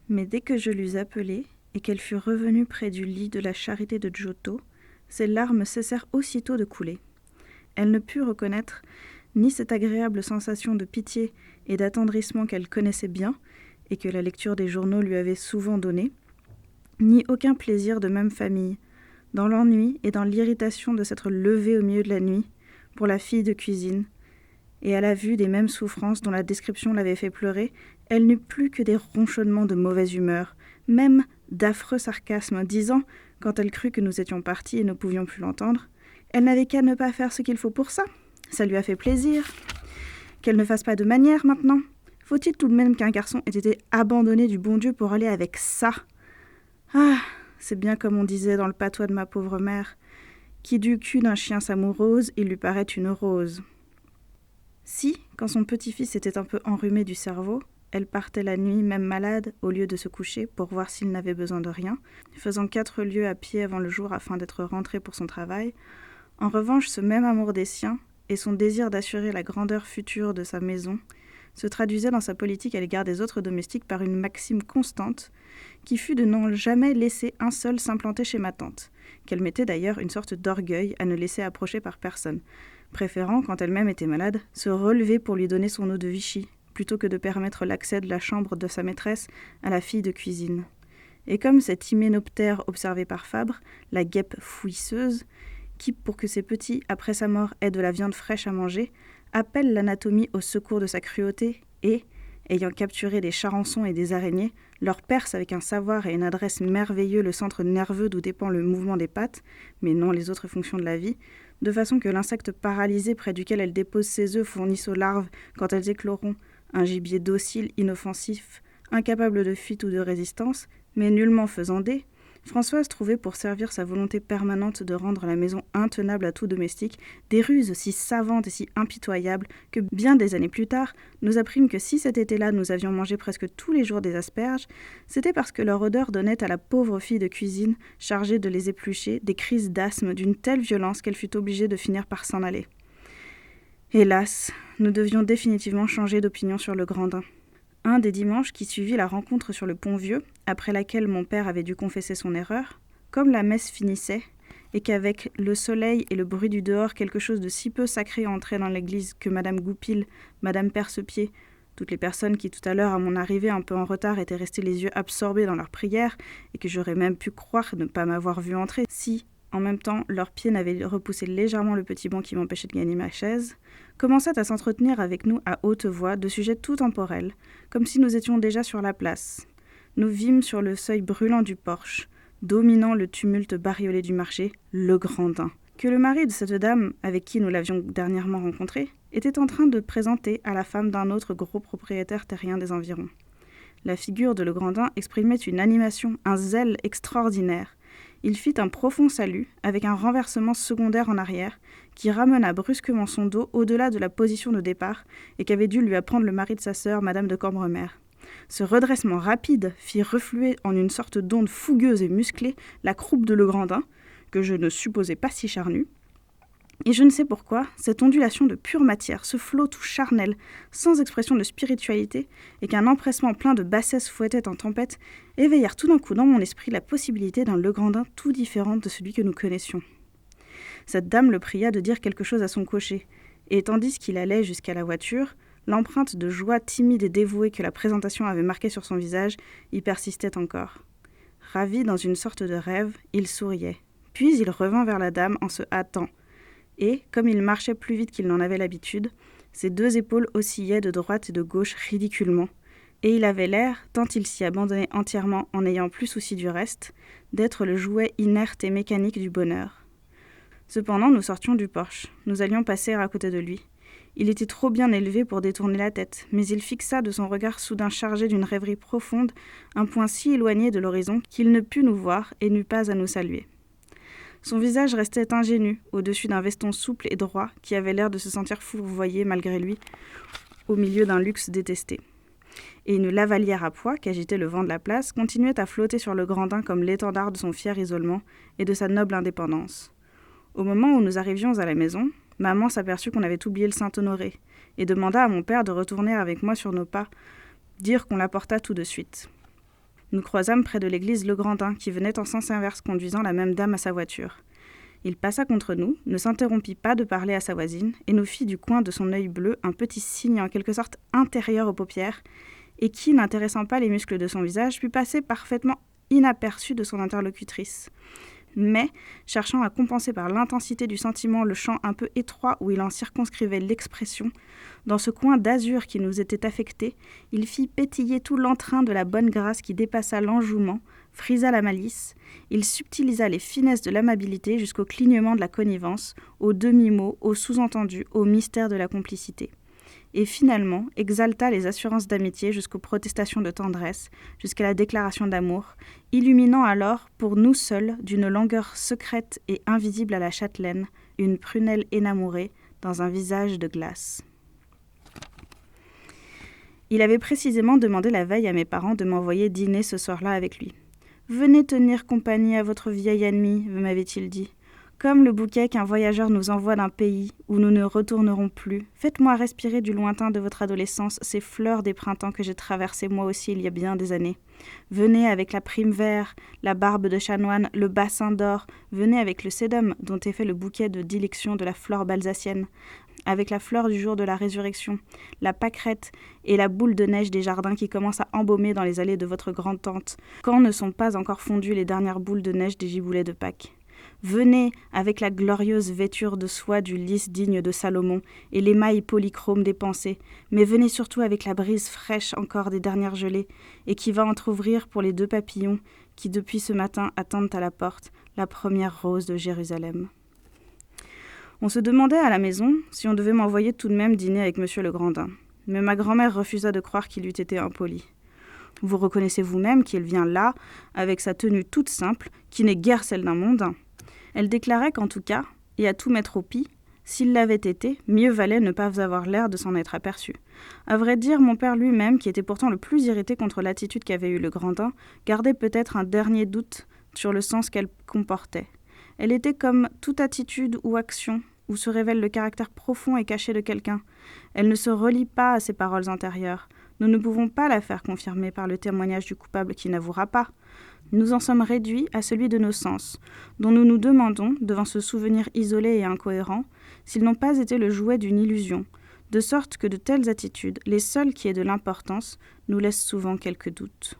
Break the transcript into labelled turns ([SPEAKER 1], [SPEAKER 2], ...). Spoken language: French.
[SPEAKER 1] Mais dès que je l'eus appelée, et qu'elle fut revenue près du lit de la charité de Giotto, ses larmes cessèrent aussitôt de couler. Elle ne put reconnaître ni cette agréable sensation de pitié et d'attendrissement qu'elle connaissait bien, et que la lecture des journaux lui avait souvent donné, ni aucun plaisir de même famille, dans l'ennui et dans l'irritation de s'être levée au milieu de la nuit, pour la fille de cuisine, et à la vue des mêmes souffrances dont la description l'avait fait pleurer, elle n'eut plus que des ronchonnements de mauvaise humeur, même d'affreux sarcasmes, disant, quand elle crut que nous étions partis et ne pouvions plus l'entendre, « Elle n'avait qu'à ne pas faire ce qu'il faut pour ça. Ça lui a fait plaisir. Qu'elle ne fasse pas de manière maintenant. Faut-il tout de même qu'un garçon ait été abandonné du bon Dieu pour aller avec ça? Ah, c'est bien comme on disait dans le patois de ma pauvre mère, qui du cul d'un chien s'amourose, il lui paraît une rose. » Si, quand son petit-fils était un peu enrhumé du cerveau, elle partait la nuit, même malade, au lieu de se coucher, pour voir s'il n'avait besoin de rien, faisant 4 lieues à pied avant le jour afin d'être rentrée pour son travail, en revanche, ce même amour des siens, et son désir d'assurer la grandeur future de sa maison, se traduisait dans sa politique à l'égard des autres domestiques par une maxime constante, qui fut de n'en jamais laisser un seul s'implanter chez ma tante, qu'elle mettait d'ailleurs une sorte d'orgueil à ne laisser approcher par personne, préférant, quand elle-même était malade, se relever pour lui donner son eau de Vichy, plutôt que de permettre l'accès de la chambre de sa maîtresse à la fille de cuisine. Et comme cet hyménoptère observé par Fabre, la guêpe fouisseuse, qui, pour que ses petits, après sa mort, aient de la viande fraîche à manger, appelle l'anatomie au secours de sa cruauté et, ayant capturé des charançons et des araignées, leur perce avec un savoir et une adresse merveilleux le centre nerveux d'où dépend le mouvement des pattes, mais non les autres fonctions de la vie, de façon que l'insecte paralysé près duquel elle dépose ses œufs fournisse aux larves, quand elles écloront, un gibier docile, inoffensif, incapable de fuite ou de résistance, mais nullement faisandé, Françoise trouvait pour servir sa volonté permanente de rendre la maison intenable à tout domestique des ruses si savantes et si impitoyables que, bien des années plus tard, nous apprîmes que si cet été-là nous avions mangé presque tous les jours des asperges, c'était parce que leur odeur donnait à la pauvre fille de cuisine, chargée de les éplucher, des crises d'asthme d'une telle violence qu'elle fut obligée de finir par s'en aller. Hélas, nous devions définitivement changer d'opinion sur le Grandin. Un des dimanches qui suivit la rencontre sur le Pont-Vieux, après laquelle mon père avait dû confesser son erreur, comme la messe finissait, et qu'avec le soleil et le bruit du dehors, quelque chose de si peu sacré entrait dans l'église que Madame Goupil, Madame Percepied, toutes les personnes qui tout à l'heure, à mon arrivée un peu en retard, étaient restées les yeux absorbés dans leurs prières, et que j'aurais même pu croire ne pas m'avoir vu entrer, si, en même temps, leurs pieds n'avaient repoussé légèrement le petit banc qui m'empêchait de gagner ma chaise, commençaient à s'entretenir avec nous à haute voix de sujets tout temporels, comme si nous étions déjà sur la place. Nous vîmes sur le seuil brûlant du porche, dominant le tumulte bariolé du marché, le Grandin, que le mari de cette dame, avec qui nous l'avions dernièrement rencontré, était en train de présenter à la femme d'un autre gros propriétaire terrien des environs. La figure de le Grandin exprimait une animation, un zèle extraordinaire. Il fit un profond salut, avec un renversement secondaire en arrière, qui ramena brusquement son dos au-delà de la position de départ et qu'avait dû lui apprendre le mari de sa sœur, Madame de Cambremer. Ce redressement rapide fit refluer en une sorte d'onde fougueuse et musclée la croupe de le Grandin, que je ne supposais pas si charnue. Et je ne sais pourquoi, cette ondulation de pure matière, ce flot tout charnel, sans expression de spiritualité, et qu'un empressement plein de bassesse fouettait en tempête, éveillèrent tout d'un coup dans mon esprit la possibilité d'un Legrandin tout différent de celui que nous connaissions. Cette dame le pria de dire quelque chose à son cocher, et tandis qu'il allait jusqu'à la voiture, l'empreinte de joie timide et dévouée que la présentation avait marquée sur son visage y persistait encore. Ravi dans une sorte de rêve, il souriait. Puis il revint vers la dame en se hâtant, et, comme il marchait plus vite qu'il n'en avait l'habitude, ses 2 épaules oscillaient de droite et de gauche ridiculement, et il avait l'air, tant il s'y abandonnait entièrement en n'ayant plus souci du reste, d'être le jouet inerte et mécanique du bonheur. Cependant, nous sortions du porche, nous allions passer à côté de lui. Il était trop bien élevé pour détourner la tête, mais il fixa de son regard soudain chargé d'une rêverie profonde un point si éloigné de l'horizon qu'il ne put nous voir et n'eut pas à nous saluer. Son visage restait ingénu, au-dessus d'un veston souple et droit qui avait l'air de se sentir fourvoyé malgré lui, au milieu d'un luxe détesté. Et une lavalière à pois, qu'agitait le vent de la place, continuait à flotter sur le Grandin comme l'étendard de son fier isolement et de sa noble indépendance. Au moment où nous arrivions à la maison, maman s'aperçut qu'on avait oublié le Saint-Honoré, et demanda à mon père de retourner avec moi sur nos pas, dire qu'on l'apporta tout de suite. Nous croisâmes près de l'église Legrandin, qui venait en sens inverse, conduisant la même dame à sa voiture. Il passa contre nous, ne s'interrompit pas de parler à sa voisine, et nous fit du coin de son œil bleu un petit signe en quelque sorte intérieur aux paupières, et qui, n'intéressant pas les muscles de son visage, put passer parfaitement inaperçu de son interlocutrice. Mais, cherchant à compenser par l'intensité du sentiment le champ un peu étroit où il en circonscrivait l'expression, dans ce coin d'azur qui nous était affecté, il fit pétiller tout l'entrain de la bonne grâce qui dépassa l'enjouement, frisa la malice, il subtilisa les finesses de l'amabilité jusqu'au clignement de la connivence, au demi-mot, au sous-entendu, au mystère de la complicité. Et finalement exalta les assurances d'amitié jusqu'aux protestations de tendresse, jusqu'à la déclaration d'amour, illuminant alors, pour nous seuls, d'une langueur secrète et invisible à la châtelaine, une prunelle énamourée dans un visage de glace. Il avait précisément demandé la veille à mes parents de m'envoyer dîner ce soir-là avec lui. « Venez tenir compagnie à votre vieil ennemi », m'avait-il dit. Comme le bouquet qu'un voyageur nous envoie d'un pays où nous ne retournerons plus, faites-moi respirer du lointain de votre adolescence ces fleurs des printemps que j'ai traversées moi aussi il y a bien des années. Venez avec la prime vert, la barbe de chanoine, le bassin d'or, venez avec le sédum dont est fait le bouquet de dilection de la flore balsacienne, avec la fleur du jour de la résurrection, la pâquerette et la boule de neige des jardins qui commencent à embaumer dans les allées de votre grande-tante, quand ne sont pas encore fondues les dernières boules de neige des giboulets de Pâques. Venez avec la glorieuse vêture de soie du lys digne de Salomon et l'émail polychrome des pensées, mais venez surtout avec la brise fraîche encore des dernières gelées et qui va entr'ouvrir pour les 2 papillons qui depuis ce matin attendent à la porte la première rose de Jérusalem. On se demandait à la maison si on devait m'envoyer tout de même dîner avec monsieur Legrandin, mais ma grand-mère refusa de croire qu'il eût été impoli. Vous reconnaissez vous-même qu'il vient là, avec sa tenue toute simple, qui n'est guère celle d'un mondain. Elle déclarait qu'en tout cas, et à tout mettre au pis, s'il l'avait été, mieux valait ne pas avoir l'air de s'en être aperçu. À vrai dire, mon père lui-même, qui était pourtant le plus irrité contre l'attitude qu'avait eue Legrandin, gardait peut-être un dernier doute sur le sens qu'elle comportait. Elle était comme toute attitude ou action où se révèle le caractère profond et caché de quelqu'un. Elle ne se relie pas à ses paroles antérieures. Nous ne pouvons pas la faire confirmer par le témoignage du coupable qui n'avouera pas. Nous en sommes réduits à celui de nos sens, dont nous nous demandons, devant ce souvenir isolé et incohérent, s'ils n'ont pas été le jouet d'une illusion, de sorte que de telles attitudes, les seules qui aient de l'importance, nous laissent souvent quelques doutes.